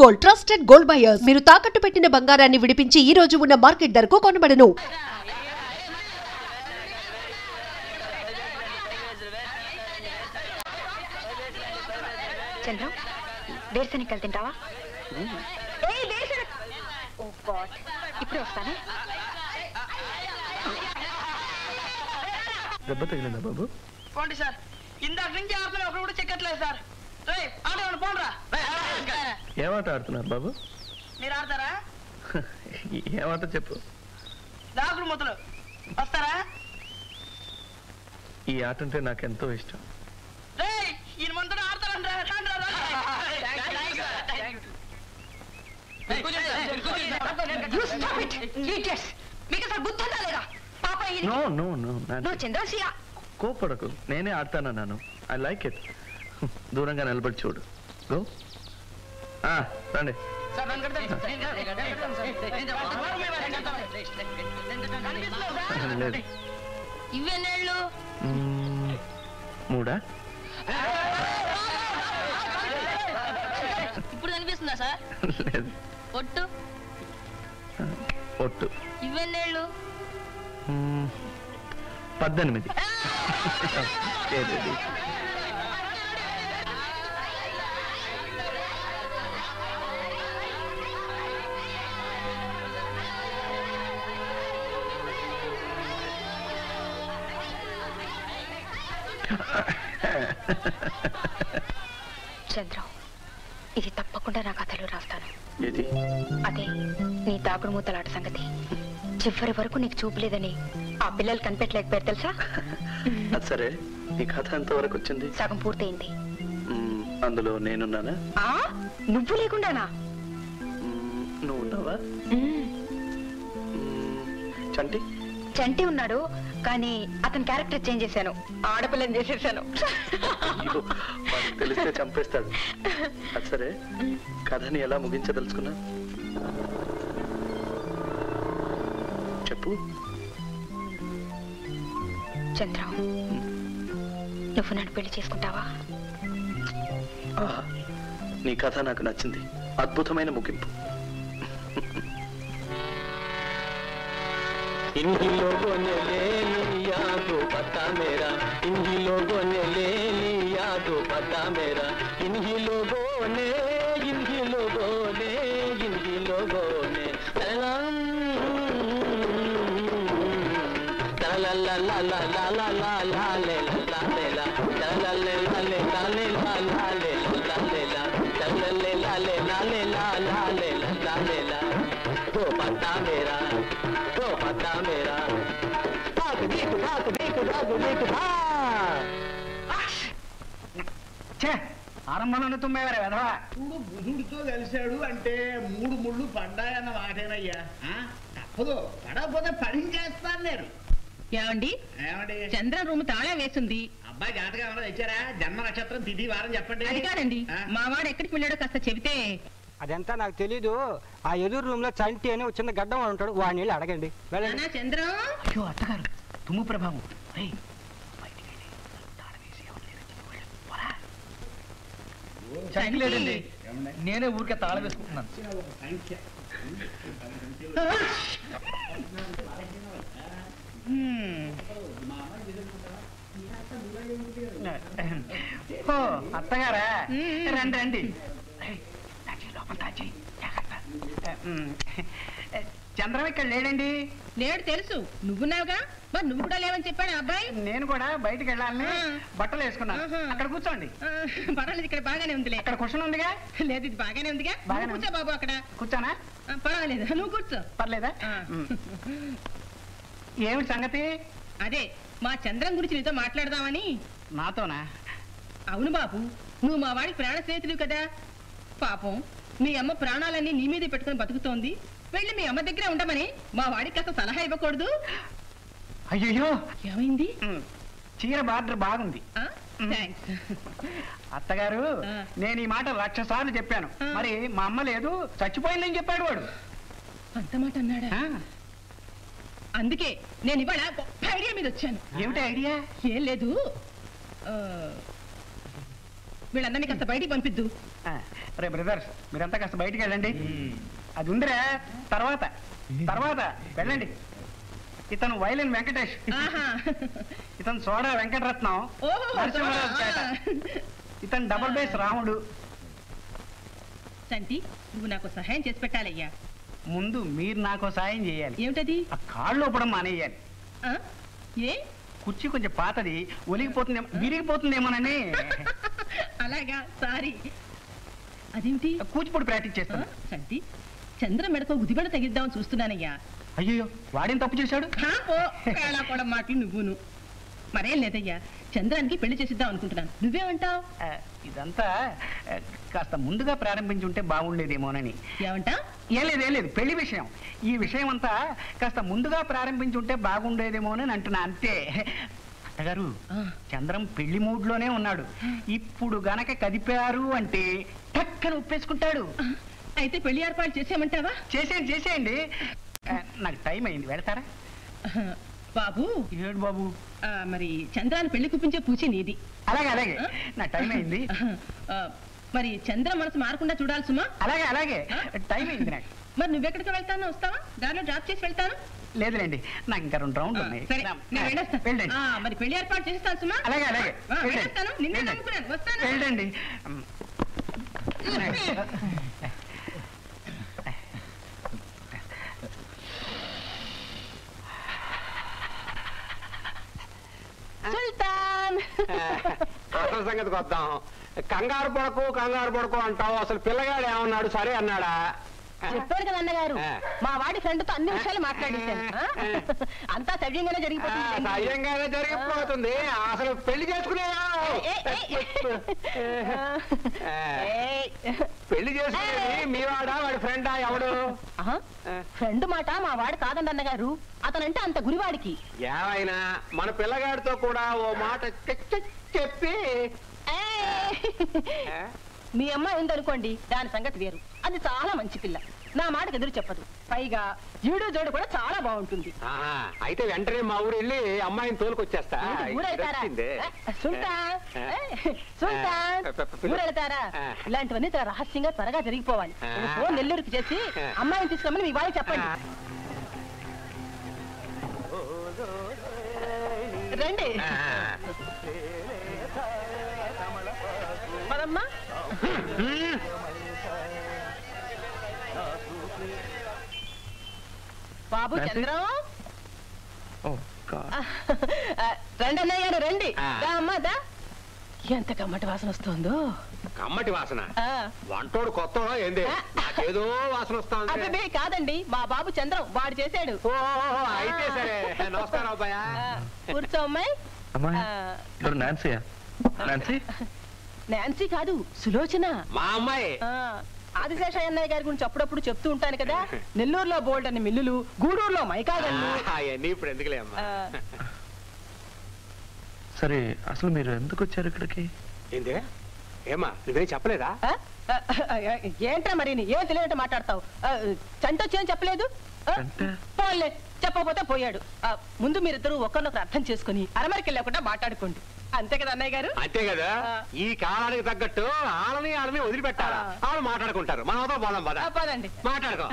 Gold trusted gold buyers. మీరు తాకట్టు పెట్టిన బంగారాన్ని విడిపించి ఈ రోజు ఉన్న మార్కెట్ ధరకు కొనబడను. చంద్రం, వేరుశనగలు తింటావా? ఇప్పుడే వస్తానే. దెబ్బ తగిలిందా బాబు? పోండి సార్, ఇందాక నుంచి ఆడుతున్నా ఒకరు కూడా చెక్కట్లేదు సార్. పోండ్రా. ఏమాట ఆడుతున్నారు బాబు? మీరు ఆడతారా? ఏమాట చెప్పు. దాగుడు మొదలు వస్తారా? ఈ ఆట అంటే నాకెంతో ఇష్టం. ఈయన మనతో ఆడతారంటే కోపడకు, నేనే ఆడతానన్నాను. I like it. దూరంగా నిలబడి చూడు. గో. రండి. ఇవేళ్ళు 3 ఇప్పుడు కనిపిస్తుందా సార్? లేదు. ఒట్టు ఒట్టు. ఇవేళ్ళు 18. చంద్రం, ఇది తప్పకుండా నా కథలో రాస్తాను. అదే నీ దాగుడు మూతలాట సంగతి. చివరి వరకు నీకు చూపలేదని ఆ పిల్లలు కనిపెట్టలేకపోయారు తెలుసా? సరే, నీ కథ ఎంతవరకు వచ్చింది? సగం పూర్తయింది. అందులో నేనున్నానా? నువ్వు లేకుండానా? నువ్వు ఉన్నావా? చంటి చంటి ఉన్నాడు, కానీ అతని క్యారెక్టర్ చేంజ్ చేశాను. ఆడపిల్లని చేసేసాను. తెలిస్తే చంపేస్తాడు. అది సరే, కథని ఎలా ముగించదలుచుకున్నా చెప్పు. చంద్రం, నువ్వు నన్ను పెళ్లి చేసుకుంటావా? నీ కథ నాకు నచ్చింది. అద్భుతమైన ముగింపు. इन्हीं लोगों ने ले लिया तो पता मेरा, इन्हीं लोगों ने ले लिया तो पता मेरा, इन्हीं लोगों ने इन्हीं लोगों ने इन्हीं लोगों ने ला ला ला ला ला ला ला ला ला ले ला ले ला ला ले ला ले ला ले ला ला ले ला ले ला ला ले ला ले ला ले ला ला ले ला ले ला तो पता मेरा, तो पता मेरा भाग देख भाग देख भाग देख ఆరంభంలోనే తుమ్మేవారే వెధవా. చూడు, బుధుడితో కలిశాడు అంటే 3 ముళ్ళు పడ్డాయన్న మాటేనయ్యా. తప్పదు, పడకపోతే పని చేస్తాను నేను. ఏమండి, చంద్ర రూమ్ తాళం వేసింది. అబ్బాయి జాతకం ఏమైనా తెచ్చారా? జన్మ నక్షత్రం తిథి వారం చెప్పండి. అది కాదండి, మా వాడు ఎక్కడికి వెళ్ళాడో కాస్త చెబితే. అదంతా నాకు తెలీదు. ఆ ఎదురు రూమ్ లో చంటి అని చిన్న గడ్డం ఉంటాడు, వాడిని వెళ్ళి అడగండి. చంద్రం. అయ్యో అత్తగారు, తుమ్ము ప్రభావం. లేదండి, నేనే ఊరికే తాళం వేసుకుంటున్నాను. అత్తగారా, రండి రండి. చంద్రం ఇక్కడ లేడండి. లేడు తెలుసు, నువ్వున్నావుగా. మరి నువ్వు కూడా లేవని చెప్పాడు అబ్బాయి. నేను కూడా బయటకు వెళ్ళాలని బట్టలు వేసుకున్నాను. అక్కడ కూర్చోండి. పర్వాలేదు, ఇక్కడ బాగానే ఉందిలే. అక్కడ క్వశ్చన్ ఉందిగా. లేదు, ఇది బాగానే ఉందిగా. కూర్చో బాబు. అక్కడ కూర్చోనా? పర్వాలేదు, నువ్వు కూర్చో. పర్లేదా? ఏమిటి సంగతి? అదే, మా చంద్రం గురించి నీతో మాట్లాడదామని. నాతోనా? అవును బాబు, నువ్వు మా వాడికి ప్రాణ స్నేహితుడు కదా. పాపం మీ అమ్మ ప్రాణాలన్నీ నీ మీదే పెట్టుకుని బతుకుతోంది. వెళ్ళి మీ అమ్మ దగ్గరే ఉండమని మా వాడికి కాస్త సలహా ఇవ్వకూడదు? అయ్యో, ఏమైంది? చీర బార్డర్ బాగుంది. అత్తగారు, నేను ఈ మాట 1,00,000 సార్లు చెప్పాను. మరి మా అమ్మ లేదు, చచ్చిపోయిందని చెప్పాడు వాడు. అంత మాట అన్నాడా? అందుకే నేను ఇవాళ ఐడియా మీద వచ్చాను. ఏమిటి ఐడియా? ఏం లేదు, వీళ్ళందరినీ కాస్త బయటికి పంపిద్దు. రే బ్రదర్స్ మీరంతా కాస్త బయటికి వెళ్ళండి. అది ఉందిరా, తర్వాత తర్వాత వెళ్ళండి. ఇతను వైలిన్ వెంకటేష్, ఇతను సోడా వెంకటరత్నం, నరసింహరాజు పేట. ఇతను డబుల్ బేస్ రాముడు. చంటి, నువ్వు నాకు సహాయం చేసి పెట్టాలయ్యా. ముందు మీరు నాకు సాయం చేయాలి. ఏమిటది? ఆ కాళ్ళు ఊపడం మానేయాలి. ఏ? కుర్చీ కొంచెం పాతది, ఒలిగిపోతుందేమో, విరిగిపోతుందేమోనని. అలాగా, సారీ. అదేమిటి? కూచిపూడి ప్రాక్టీస్ చేస్తాను. చంటి, చంద్ర మెడకో గుదిబెడ తగిద్దామని చూస్తున్నానయ్యా. అయ్యో, వాడేం తప్పు చేశాడు? కూడా మాటలు నువ్వును. మరేం లేదయ్యా, చంద్రానికి పెళ్లి చేసిద్దాం అనుకుంటున్నాను. నువ్వేమంటావు? ఇదంతా కాస్త ముందుగా ప్రారంభించి ఉంటే బాగుండేదేమోనని. ఏమంటా? ఏం లేదు, పెళ్లి విషయం. ఈ విషయం అంతా కాస్త ముందుగా ప్రారంభించి ఉంటే బాగుండేదేమోనని అంటున్నా, అంతే. అత్తగారు, చంద్రం పెళ్లి మూడ్లోనే ఉన్నాడు. ఇప్పుడు గనక కదిపారు అంటే టక్కన ఒప్పేసుకుంటాడు. అయితే పెళ్లి ఏర్పాటు చేసేయమంటావా? చేసేయండి. నాకు టైం అయింది, వెళ్తారా? బాబు. ఏడు బాబు? మరి చంద్రాన్ని పెళ్లి కుప్పించే పూచి నీది. అలాగే, నా టైం అయింది. మరి చంద్ర మనసు మారకుండా చూడాలి సుమా. అలాగే, టైం అయింది నాకు. మరి నువ్వెక్కడికి వెళ్తాను? వస్తావా? దారిలో డ్రాప్ చేసి వెళ్తాను. లేదులేండి, నాకు ఇంకా 2 రౌండ్లు ఉన్నాయి. సరే, నేను వెళ్ళొస్తాను. మరి పెళ్లి ఏర్పాటు చేస్తాను సుమా. అలాగే, వెళ్ళొస్తాను. నిన్నే నమ్ముకున్నాను, వస్తాను. వెళ్ళండి. సుల్తాన్, అసలు సంగతికి వద్దాం. కంగారు పడకు అంటావు. అసలు పిల్లగాడు ఏమన్నాడు? సరే అన్నాడా? చెప్పారు కదా అన్నగారు, మా వాడి ఫ్రెండ్తో అన్ని విషయాలు మాట్లాడేశాను. అంతా సవ్యంగానే జరిగిపోతుంది. అసలు పెళ్లి చేసుకునేదా? పెళ్లి చేసుకునేది మీ వాడా, వాడి ఫ్రెండా? ఎవడు? ఫ్రెండ్ మాట మా వాడు కాదండి అన్నగారు. అతనంటే అంత గురివాడికి. ఏమైనా మన పిల్లగాడితో కూడా ఓ మాట చెప్పి. మీ అమ్మాయి ఉందనుకోండి, దాని సంగతి వేరు. అది చాలా మంచి పిల్ల, నా మాటకు ఎదురు చెప్పదు. పైగా ఈడు జోడు కూడా చాలా బాగుంటుంది. అయితే వెంటనే మా ఊరు వెళ్ళి అమ్మాయిని తోలుకొచ్చేస్తా. ఊరెళ్తారా? ఇలాంటివన్నీ రహస్యంగా త్వరగా జరిగిపోవాలి. ఫోన్ నెల్లూరుకి చేసి అమ్మాయిని తీసుకురమ్మని మీ వాళ్ళకి చెప్పండి. రండి పదమ్మా. బాబు చంద్రం, రండి అన్నయ్య గారు, రండి. అమ్మా దా. ఎంత కమ్మటి వాసన వస్తుందో. కమ్మటి వాసన? వంటోడు కొత్త ఏంది? ఏదో వాసన వస్తుంది. అదే కాదండి, మా బాబు చంద్రం, వాడు చేశాడు. అయితే సరే. నమస్కారం అబ్బాయ. కూర్చో అమ్మాయి. నాన్సీ కాదు, సులోచన మా అమ్మాయి. ఆదిశేషయ్య అన్నయ్య గారి గురించి అప్పుడప్పుడు చెప్తూ ఉంటాను కదా. నెల్లూరులో బోల్డ్ అని మిల్లులు, గూడూరులో మైకాగల్లు. ఇప్పుడు ఎందుకులే అమ్మా. సరే, అసలు మీరు ఎందుకు వచ్చారు ఇక్కడికి? ఏంటి? ఏమా నువ్వేం చెప్పలేదా? ఏంట్రా మరి ఏం తెలియనట్టు మాట్లాడతావు? చంటొచ్చేం చెప్పలేదు. పోలే, చెప్పకపోతే పోయాడు. ముందు మీరిద్దరు ఒకరినొకరు అర్థం చేసుకుని అరమరికి వెళ్ళకుండా మాట్లాడుకోండి. అంతే కదా అన్నయ్య గారు? అంతే కదా. ఈ కాలానికి తగ్గట్టు ఆళ్ళని వదిలిపెట్టాలి. వాళ్ళు మాట్లాడుకుంటారు. మనం అవుతా పోదాం. పదండి, మాట్లాడుకో.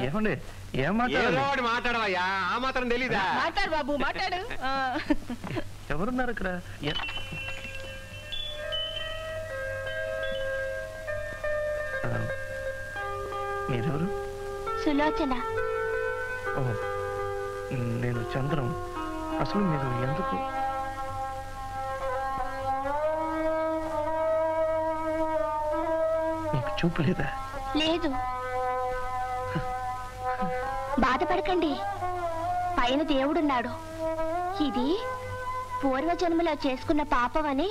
ఏమండి, ఏం మాట్లాడాలి? మాట్లాడవయ్యా, ఆ మాత్రం తెలీదా? మాట్లాడు బాబు, మాట్లాడు. ఎవరున్నారు ఇక్కడ? మీరెవరు? సులోచన. ఓ, నేను చంద్రం. అసలు మీరు ఎందుకు? మీకు చూపు లేదా? లేదు. బాధపడకండి, పైన దేవుడున్నాడు. ఇది పూర్వజన్మలో చేసుకున్న పాపమని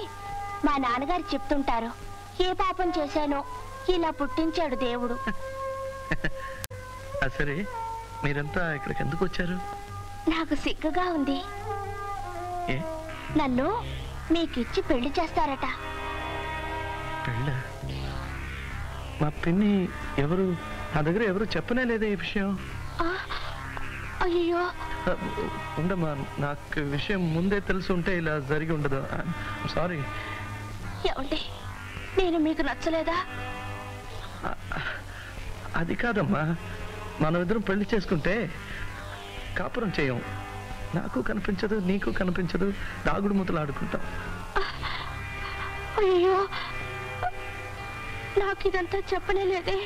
మా నాన్నగారు చెప్తుంటారు. ఏ పాపం చేశానో ఇలా పుట్టించాడు దేవుడు. సరే, మీరంతా ఇక్కడికి ఎందుకు వచ్చారు? నాకు సిగ్గుగా ఉంది. నన్ను మీకిచ్చి పెళ్లి చేస్తారట. పెళ్ళ? మా పిన్ని ఎవరు? నా దగ్గర ఎవరు చెప్పనే లేదే ఈ విషయం. అయ్యో, ఉండమ్మా, నాకు విషయం ముందే తెలిసి ఉంటే ఇలా జరిగి ఉండదు. సారీ. ఏమండి, నేను మీకు నచ్చలేదా? అది కాదమ్మా, మనం ఇద్దరం పెళ్లి చేసుకుంటే కాపురం చేయం. నాకు కనిపించదు, నీకు కనిపించదు, దాగుడు మూతలు ఆడుకుంటాం. అయ్యో, నాకు ఇదంతా చెప్పనే లేదే.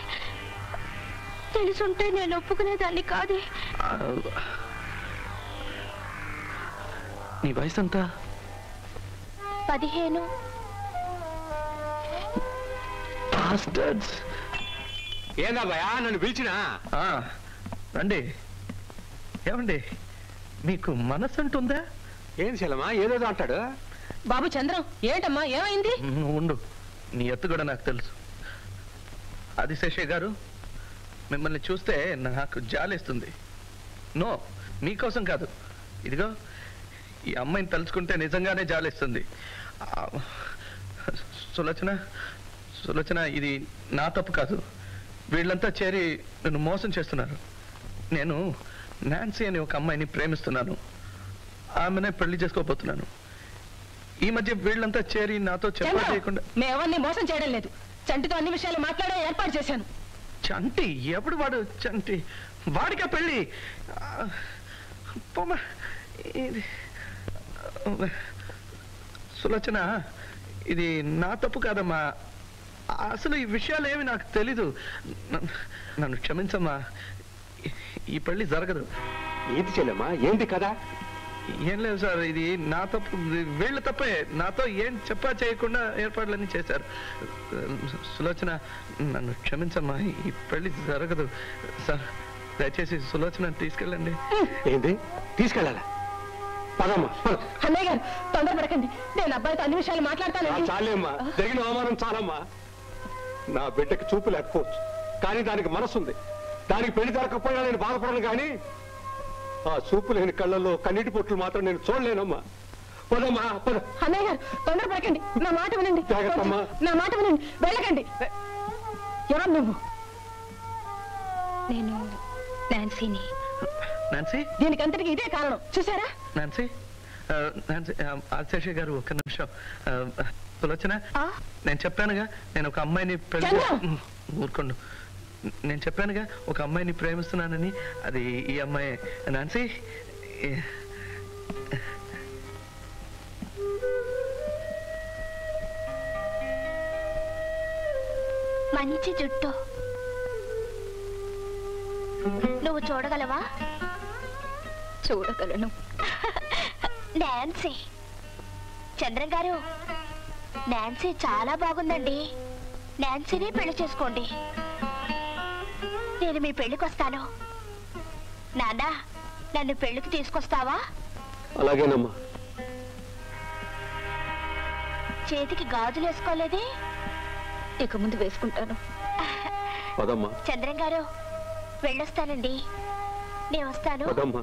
తెలుసుంటే నేను ఒప్పుకునేదాన్ని కాదే. నీ వయసు ఎంత? 15. ఏందబ్బా నన్ను పిలిచినా? రండి. ఏమండి, మీకు మనసు అంటుందా? ఏం శైలమా ఏదేదో అంటాడు? బాబు చంద్రం, ఏంటమ్మా ఏమైంది? ఉండు, నీ ఎత్తు కూడా నాకు తెలుసు. అది శేషయ్య గారు, మిమ్మల్ని చూస్తే నాకు జాలేస్తుంది. నో, మీకోసం కాదు. ఇదిగో ఈ అమ్మాయిని తలుచుకుంటే నిజంగానే జాలేస్తుంది. సులోచన, ఇది నా తప్పు కాదు. వీళ్ళంతా చేరి నన్ను మోసం చేస్తున్నారు. నేను నాన్సీ అనే ఒక అమ్మాయిని ప్రేమిస్తున్నాను. ఆమెనే పెళ్లి చేసుకోబోతున్నాను. ఈ మధ్య వీళ్ళంతా చేరి నాతో చెప్పా చేయకుండా. మేమన్నీ మోసం చేయడం లేదు. చంటితో అన్ని విషయాలు మాట్లాడే ఏర్పాటు చేశాను. చంటి? ఎప్పుడు వాడు చంటి? వాడికా పెళ్ళి? సులోచన, ఇది నా తప్పు కాదమ్మా. అసలు ఈ విషయాలు ఏమి నాకు తెలీదు. నన్ను క్షమించమ్మా. ఈ పెళ్లి జరగదు. ఏంటి చెల్లెమ్మా, ఏంటి కదా? ఏం లేదు సార్, ఇది నా తప్పు. వీళ్ళ తప్పే. నాతో ఏం చెప్పా చేయకుండా ఏర్పాట్లన్నీ చేశారు. సులోచన, నన్ను క్షమించమ్మా. ఈ పెళ్లి జరగదు సార్. దయచేసి సులోచన తీసుకెళ్ళండి. ఏంటి తీసుకెళ్ళాలా? పదమ్మా. అన్నయ్య గారు తొందరపడకండి. నేను అబ్బాయితో అన్ని విషయాలు మాట్లాడతాను. చాలేమ్మా, జరిగిన అవమానం చాలమ్మా. నా బిడ్డకి చూపు లేకపోవచ్చు, కానీ దానికి మనసు ఉంది. దానికి పెళ్లి జరగకపోయినా నేను బాధపడను, కానీ ఆ చూపు లేని కళ్ళల్లో కన్నీటి పొట్లు మాత్రం నేను చూడలేనమ్మా. పదమ్మా పద. అన్నయ్య గారు తొందరపడకండి. నా మాట వినండి. జాగ్రత్తమ్మా. నా మాట వినండి. వెళ్ళకండి. ఎవరు నువ్వు? నేను నాన్సీని. నాన్సీ? దీనికంతటికి ఇదే కారణం, చూసారా? నాన్సీ, శేషయ్య గారు ఒక్క నిమిషం. సులోచన, నేను చెప్పానుగా నేను ఒక అమ్మాయిని ఊరుకోండు. నేను చెప్పానుగా ఒక అమ్మాయిని ప్రేమిస్తున్నానని. అది ఈ అమ్మాయి. నాన్సీ, మంచి జుట్టు. నువ్వు చూడగలవా? చూడగలను. నాన్సీ. చంద్రం గారు, నాన్సీ చాలా బాగుందండి. నాన్సీని పెళ్లి చేసుకోండి. నేను మీ పెళ్లికి వస్తాను. నాన్న, నన్ను పెళ్లికి తీసుకొస్తావా? అలాగేనమ్మా. చేతికి గాజులు వేసుకోలేదే? ఇక ముందు వేసుకుంటాను. పదమ్మా. చంద్రం గారు, వెళ్ళొస్తానండి. నేను వస్తాను. పదమ్మా.